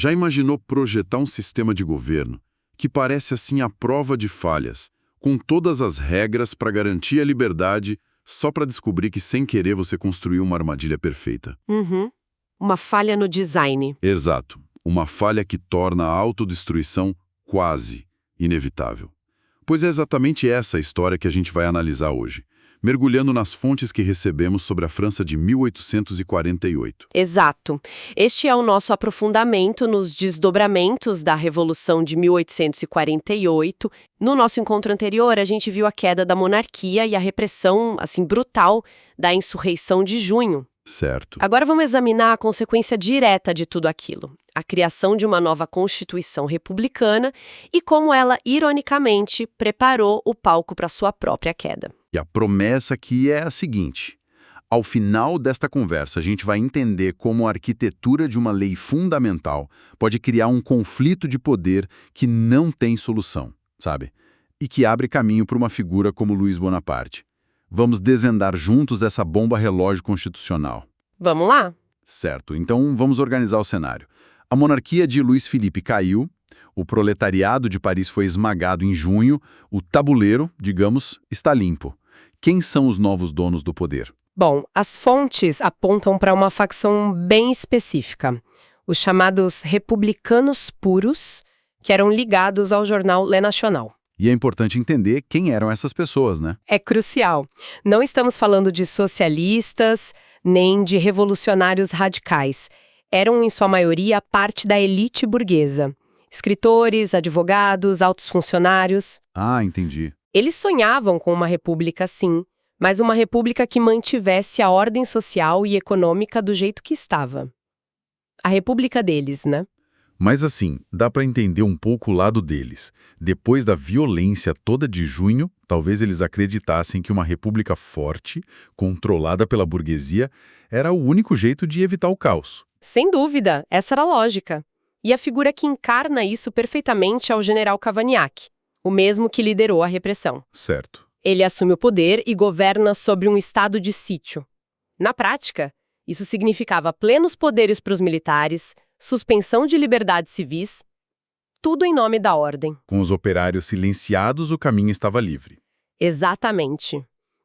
Já imaginou projetar um sistema de governo que parece assim à prova de falhas, com todas as regras para garantir a liberdade, só para descobrir que sem querer você construiu uma armadilha perfeita? Uhum. Uma falha no design. Exato. Uma falha que torna a autodestruição quase inevitável. Pois é exatamente essa a história que a gente vai analisar hoje, mergulhando nas fontes que recebemos sobre a França de 1848. Exato. Este é o nosso aprofundamento nos desdobramentos da Revolução de 1848. No nosso encontro anterior, a gente viu a queda da monarquia e a repressão, assim, brutal da insurreição de junho. Certo. Agora vamos examinar a consequência direta de tudo aquilo. A criação de uma nova Constituição republicana e como ela, ironicamente, preparou o palco para sua própria queda. E a promessa aqui é a seguinte: ao final desta conversa, a gente vai entender como a arquitetura de uma lei fundamental pode criar um conflito de poder que não tem solução, sabe? E que abre caminho para uma figura como Luiz Bonaparte. Vamos desvendar juntos essa bomba relógio constitucional. Vamos lá? Certo, então vamos organizar o cenário. A monarquia de Luís Felipe caiu, o proletariado de Paris foi esmagado em junho, o tabuleiro, digamos, está limpo. Quem são os novos donos do poder? Bom, as fontes apontam para uma facção bem específica, os chamados republicanos puros, que eram ligados ao jornal Le National. E é importante entender quem eram essas pessoas, né? É crucial. Não estamos falando de socialistas, nem de revolucionários radicais. Eram, em sua maioria, parte da elite burguesa. Escritores, advogados, altos funcionários. Ah, entendi. Eles sonhavam com uma república, sim, mas uma república que mantivesse a ordem social e econômica do jeito que estava. A república deles, né? Mas assim, dá para entender um pouco o lado deles. Depois da violência toda de junho, talvez eles acreditassem que uma república forte, controlada pela burguesia, era o único jeito de evitar o caos. Sem dúvida, essa era a lógica. E a figura que encarna isso perfeitamente é o general Cavaignac, o mesmo que liderou a repressão. Certo. Ele assume o poder e governa sobre um estado de sítio. Na prática, isso significava plenos poderes para os militares, suspensão de liberdades civis, tudo em nome da ordem. Com os operários silenciados, o caminho estava livre. Exatamente.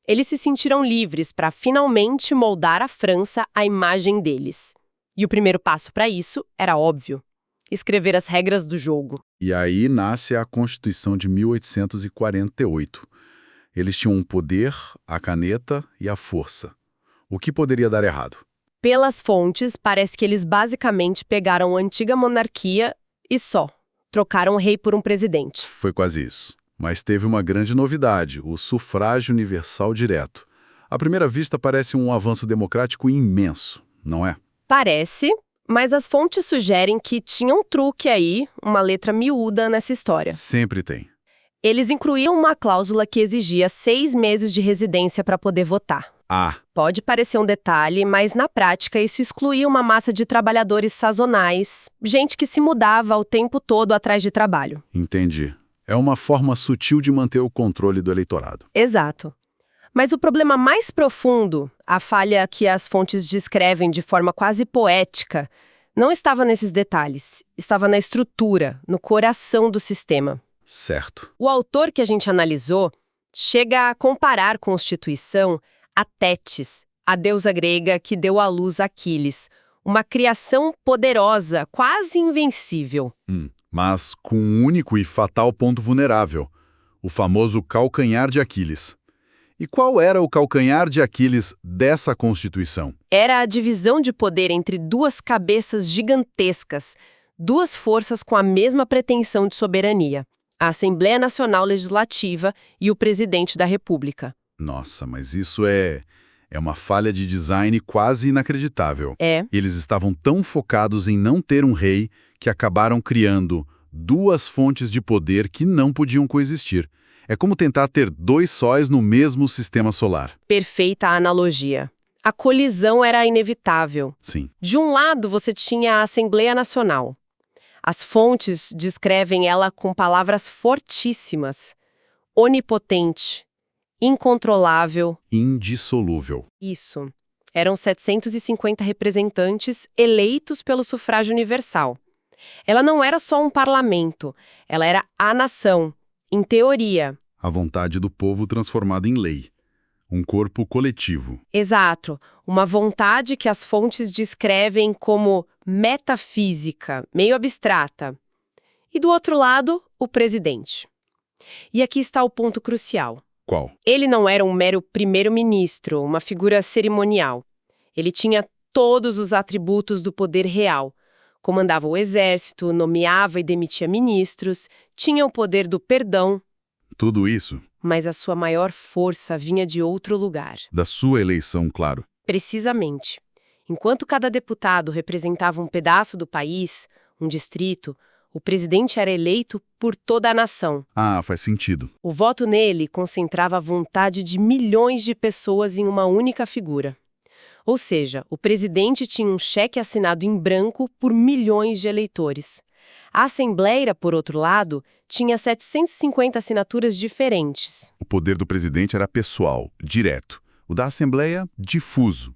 Eles se sentiram livres para finalmente moldar a França à imagem deles. E o primeiro passo para isso era óbvio: escrever as regras do jogo. E aí nasce a Constituição de 1848. Eles tinham o poder, a caneta e a força. O que poderia dar errado? Pelas fontes, parece que eles basicamente pegaram a antiga monarquia e só trocaram o rei por um presidente. Foi quase isso. Mas teve uma grande novidade, o sufrágio universal direto. À primeira vista parece um avanço democrático imenso, não é? Parece, mas as fontes sugerem que tinha um truque aí, uma letra miúda nessa história. Sempre tem. Eles incluíram uma cláusula que exigia 6 meses de residência para poder votar. Ah, Pode parecer um detalhe, mas na prática isso excluía uma massa de trabalhadores sazonais, gente que se mudava o tempo todo atrás de trabalho. entendi. É uma forma sutil de manter o controle do eleitorado. Exato. Mas o problema mais profundo, a falha que as fontes descrevem de forma quase poética, não estava nesses detalhes, estava na estrutura, no coração do sistema. Certo. O autor que a gente analisou chega a comparar Constituição a Tétis, a deusa grega que deu à luz Aquiles, uma criação poderosa, quase invencível. Mas com um único e fatal ponto vulnerável, o famoso calcanhar de Aquiles. E qual era o calcanhar de Aquiles dessa Constituição? Era a divisão de poder entre duas cabeças gigantescas, duas forças com a mesma pretensão de soberania: a Assembleia Nacional Legislativa e o Presidente da República. Nossa, mas isso é uma falha de design quase inacreditável. É. Eles estavam tão focados em não ter um rei que acabaram criando duas fontes de poder que não podiam coexistir. É como tentar ter dois sóis no mesmo sistema solar. Perfeita analogia. A colisão era inevitável. Sim. De um lado, você tinha a Assembleia Nacional. As fontes descrevem ela com palavras fortíssimas: onipotente, incontrolável. Indissolúvel. Isso. Eram 750 representantes eleitos pelo sufrágio universal. Ela não era só um parlamento, ela era a nação, em teoria. A vontade do povo transformada em lei. Um corpo coletivo. Exato, uma vontade que as fontes descrevem como metafísica, meio abstrata. E do outro lado, o presidente. E aqui está o ponto crucial. Qual? Ele não era um mero primeiro-ministro, uma figura cerimonial. Ele tinha todos os atributos do poder real. Comandava o exército, nomeava e demitia ministros, tinha o poder do perdão, Tudo isso mas a sua maior força vinha de outro lugar. da sua eleição, claro. Precisamente. Enquanto cada deputado representava um pedaço do país, um distrito, o presidente era eleito por toda a nação. Ah, faz sentido. O voto nele concentrava a vontade de milhões de pessoas em uma única figura. Ou seja, o presidente tinha um cheque assinado em branco por milhões de eleitores. A Assembleia, por outro lado, tinha 750 assinaturas diferentes. O poder do presidente era pessoal, direto. O da Assembleia, difuso.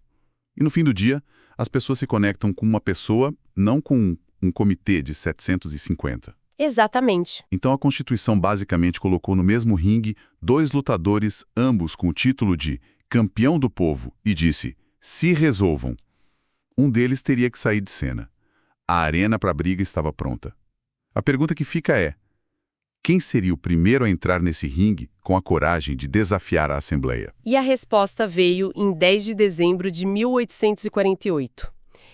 E no fim do dia, as pessoas se conectam com uma pessoa, não com um comitê de 750. Exatamente. Então a Constituição basicamente colocou no mesmo ringue 2 lutadores, ambos com o título de campeão do povo, e disse: se resolvam. Um deles teria que sair de cena. A arena para a briga estava pronta. A pergunta que fica é: quem seria o primeiro a entrar nesse ringue com a coragem de desafiar a Assembleia? E a resposta veio em 10 de dezembro de 1848.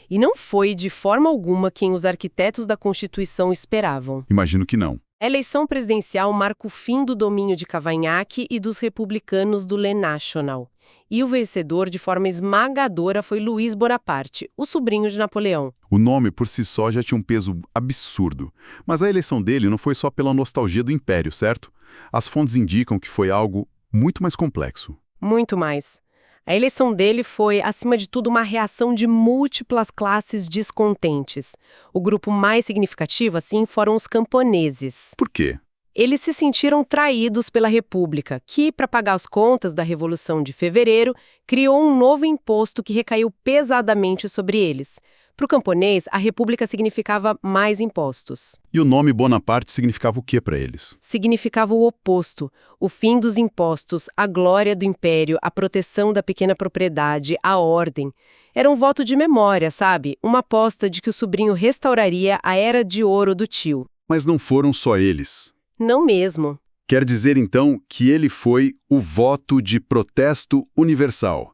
E não foi, de forma alguma, quem os arquitetos da Constituição esperavam. Imagino que não. A eleição presidencial marca o fim do domínio de Cavaignac e dos republicanos do Le National. E o vencedor, de forma esmagadora, foi Luiz Bonaparte, o sobrinho de Napoleão. O nome por si só já tinha um peso absurdo. Mas a eleição dele não foi só pela nostalgia do Império, certo? As fontes indicam que foi algo muito mais complexo. Muito mais. A eleição dele foi, acima de tudo, uma reação de múltiplas classes descontentes. O grupo mais significativo, assim, foram os camponeses. Por quê? Eles se sentiram traídos pela República, que, para pagar as contas da Revolução de Fevereiro, criou um novo imposto que recaiu pesadamente sobre eles. Para o camponês, a República significava mais impostos. E o nome Bonaparte significava o quê para eles? Significava o oposto, o fim dos impostos, a glória do império, a proteção da pequena propriedade, a ordem. Era um voto de memória, sabe? Uma aposta de que o sobrinho restauraria a era de ouro do tio. Mas não foram só eles. Não mesmo. Quer dizer, então, que ele foi o voto de protesto universal.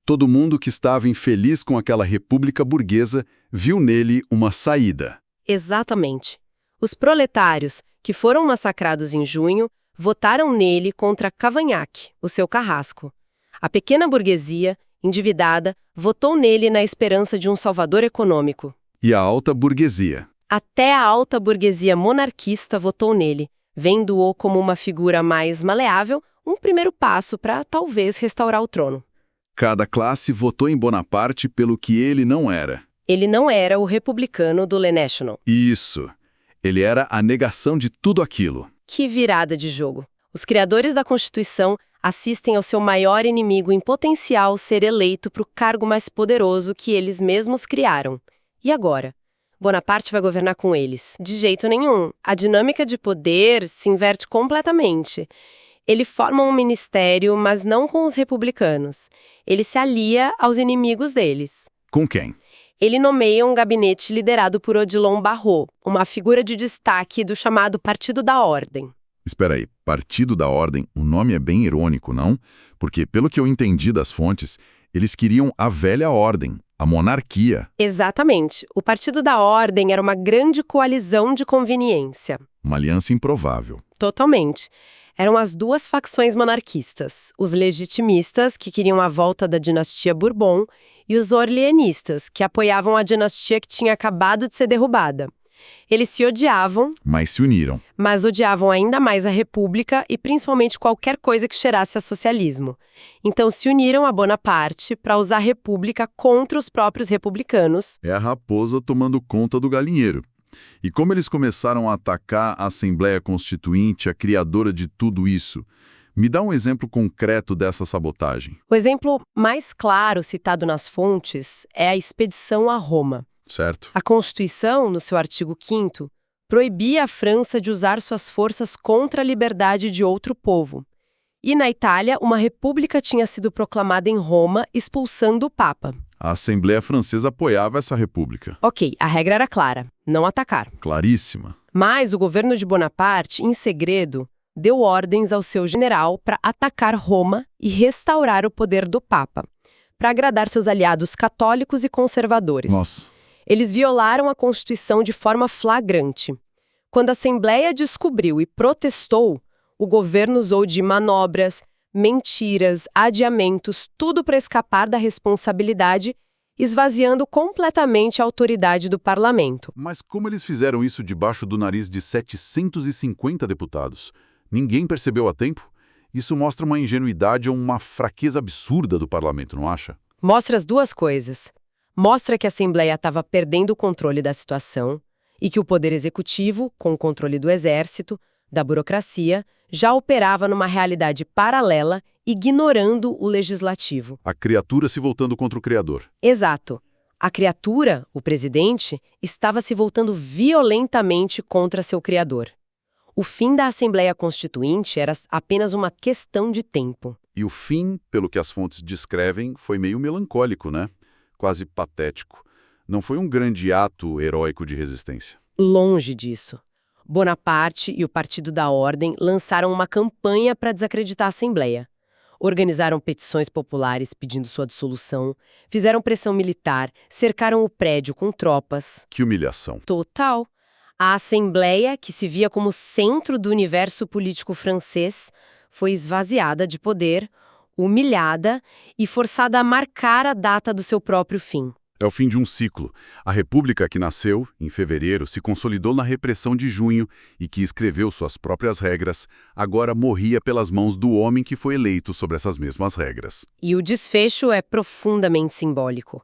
Todo mundo que estava infeliz com aquela república burguesa viu nele uma saída. Exatamente. Os proletários, que foram massacrados em junho, votaram nele contra Cavaignac, o seu carrasco. A pequena burguesia, endividada, votou nele na esperança de um salvador econômico. E a alta burguesia? Até a alta burguesia monarquista votou nele, vendo-o como uma figura mais maleável, um primeiro passo para talvez restaurar o trono. Cada classe votou em Bonaparte pelo que ele não era. Ele não era o republicano do Le National. Isso. Ele era a negação de tudo aquilo. Que virada de jogo. Os criadores da Constituição assistem ao seu maior inimigo em potencial ser eleito para o cargo mais poderoso que eles mesmos criaram. E agora? Bonaparte vai governar com eles? De jeito nenhum. A dinâmica de poder se inverte completamente. Ele forma um ministério, mas não com os republicanos. Ele se alia aos inimigos deles. Com quem? Ele nomeia um gabinete liderado por Odilon Barrot, uma figura de destaque do chamado Partido da Ordem. Espera aí, Partido da Ordem, o nome é bem irônico, não? Porque, pelo que eu entendi das fontes, eles queriam a velha ordem, a monarquia. Exatamente. O Partido da Ordem era uma grande coalizão de conveniência. Uma aliança improvável. Totalmente. Eram as duas facções monarquistas, os legitimistas, que queriam a volta da dinastia Bourbon, e os orleanistas, que apoiavam a dinastia que tinha acabado de ser derrubada. Eles se odiavam, Mas se uniram. mas odiavam ainda mais a República e principalmente qualquer coisa que cheirasse a socialismo. Então se uniram a Bonaparte para usar a República contra os próprios republicanos. É a raposa tomando conta do galinheiro. E como eles começaram a atacar a Assembleia Constituinte, a criadora de tudo isso? Me dá um exemplo concreto dessa sabotagem. O exemplo mais claro citado nas fontes é a expedição a Roma. Certo. A Constituição, no seu artigo 5º, proibia a França de usar suas forças contra a liberdade de outro povo. E na Itália, uma república tinha sido proclamada em Roma, expulsando o Papa. A Assembleia Francesa apoiava essa república. Ok, a regra era clara, não atacar. Claríssima. Mas o governo de Bonaparte, em segredo, deu ordens ao seu general para atacar Roma e restaurar o poder do Papa, para agradar seus aliados católicos e conservadores. Nossa. Eles violaram a Constituição de forma flagrante. Quando a Assembleia descobriu e protestou, o governo usou de manobras, mentiras, adiamentos, tudo para escapar da responsabilidade, esvaziando completamente a autoridade do parlamento. Mas como eles fizeram isso debaixo do nariz de 750 deputados? Ninguém percebeu a tempo? Isso mostra uma ingenuidade ou uma fraqueza absurda do parlamento, não acha? Mostra as duas coisas. Mostra que a Assembleia estava perdendo o controle da situação e que o Poder Executivo, com o controle do Exército, da burocracia, já operava numa realidade paralela, ignorando o Legislativo. A criatura se voltando contra o Criador. Exato. A criatura, o presidente, estava se voltando violentamente contra seu Criador. O fim da Assembleia Constituinte era apenas uma questão de tempo. E o fim, pelo que as fontes descrevem, foi meio melancólico, né? Quase patético. Não foi um grande ato heróico de resistência. Longe disso. Bonaparte e o Partido da Ordem lançaram uma campanha para desacreditar a Assembleia. Organizaram petições populares pedindo sua dissolução, fizeram pressão militar, cercaram o prédio com tropas. Que humilhação. Total. A Assembleia, que se via como centro do universo político francês, foi esvaziada de poder, humilhada e forçada a marcar a data do seu próprio fim. É o fim de um ciclo. A república que nasceu, em fevereiro, se consolidou na repressão de junho e que escreveu suas próprias regras, agora morria pelas mãos do homem que foi eleito sobre essas mesmas regras. E o desfecho é profundamente simbólico.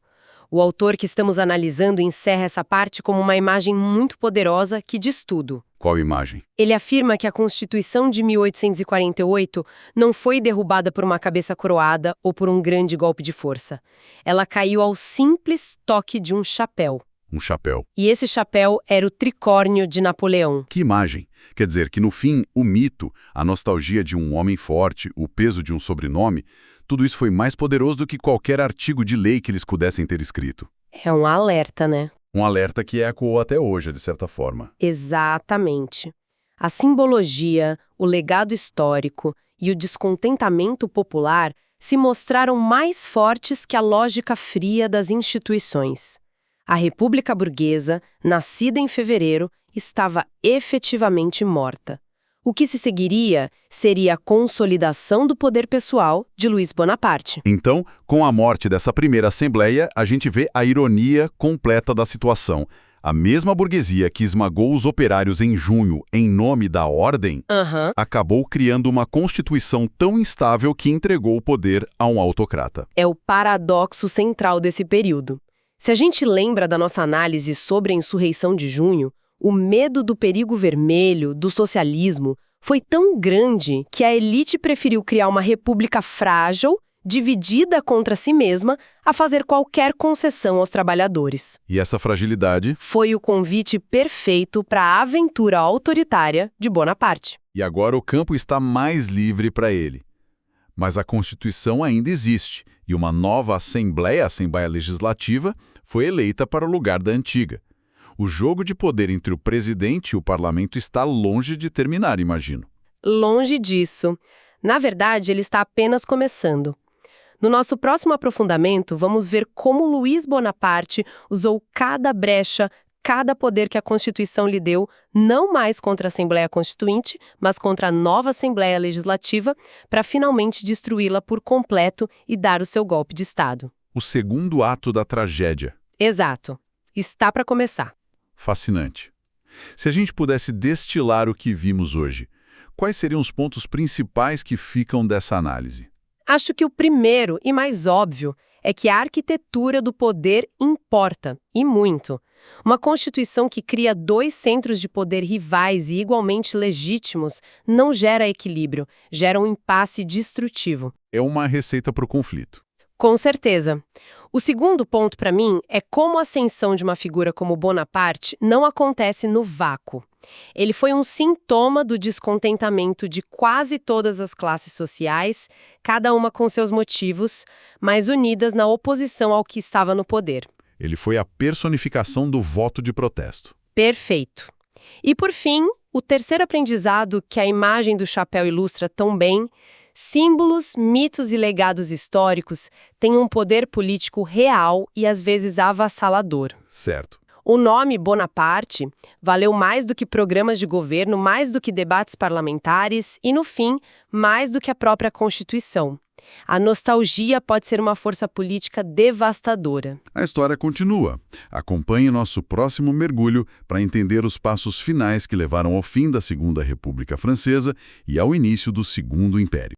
O autor que estamos analisando encerra essa parte como uma imagem muito poderosa que diz tudo. Qual imagem? Ele afirma que a Constituição de 1848 não foi derrubada por uma cabeça coroada ou por um grande golpe de força. Ela caiu ao simples toque de um chapéu. Um chapéu. E esse chapéu era o tricórnio de Napoleão. Que imagem! Quer dizer que, no fim, o mito, a nostalgia de um homem forte, o peso de um sobrenome, tudo isso foi mais poderoso do que qualquer artigo de lei que eles pudessem ter escrito. É um alerta, né? Um alerta que ecoou até hoje, de certa forma. Exatamente. A simbologia, o legado histórico e o descontentamento popular se mostraram mais fortes que a lógica fria das instituições. A República Burguesa, nascida em fevereiro, estava efetivamente morta. O que se seguiria seria a consolidação do poder pessoal de Luís Bonaparte. Então, com a morte dessa primeira Assembleia, a gente vê a ironia completa da situação. A mesma burguesia que esmagou os operários em junho em nome da ordem, acabou criando uma constituição tão instável que entregou o poder a um autocrata. É o paradoxo central desse período. Se a gente lembra da nossa análise sobre a insurreição de junho, o medo do perigo vermelho, do socialismo, foi tão grande que a elite preferiu criar uma república frágil, dividida contra si mesma, a fazer qualquer concessão aos trabalhadores. E essa fragilidade foi o convite perfeito para a aventura autoritária de Bonaparte. E agora o campo está mais livre para ele. Mas a Constituição ainda existe, e uma nova Assembleia Legislativa, foi eleita para o lugar da antiga. O jogo de poder entre o presidente e o parlamento está longe de terminar, imagino. Longe disso. Na verdade, ele está apenas começando. No nosso próximo aprofundamento, vamos ver como Luís Bonaparte usou cada brecha, cada poder que a Constituição lhe deu, não mais contra a Assembleia Constituinte, mas contra a nova Assembleia Legislativa, para finalmente destruí-la por completo e dar o seu golpe de Estado. O segundo ato da tragédia. Exato. Está para começar. Fascinante. Se a gente pudesse destilar o que vimos hoje, quais seriam os pontos principais que ficam dessa análise? Acho que o primeiro e mais óbvio é que a arquitetura do poder importa, e muito. Uma Constituição que cria dois centros de poder rivais e igualmente legítimos não gera equilíbrio, gera um impasse destrutivo. É uma receita para o conflito. Com certeza. O segundo ponto para mim é como a ascensão de uma figura como Bonaparte não acontece no vácuo. Ele foi um sintoma do descontentamento de quase todas as classes sociais, cada uma com seus motivos, mas unidas na oposição ao que estava no poder. Ele foi a personificação do voto de protesto. Perfeito. E por fim, o terceiro aprendizado que a imagem do chapéu ilustra tão bem: símbolos, mitos e legados históricos têm um poder político real e às vezes avassalador. Certo. O nome Bonaparte valeu mais do que programas de governo, mais do que debates parlamentares e, no fim, mais do que a própria Constituição. A nostalgia pode ser uma força política devastadora. A história continua. Acompanhe nosso próximo mergulho para entender os passos finais que levaram ao fim da Segunda República Francesa e ao início do Segundo Império.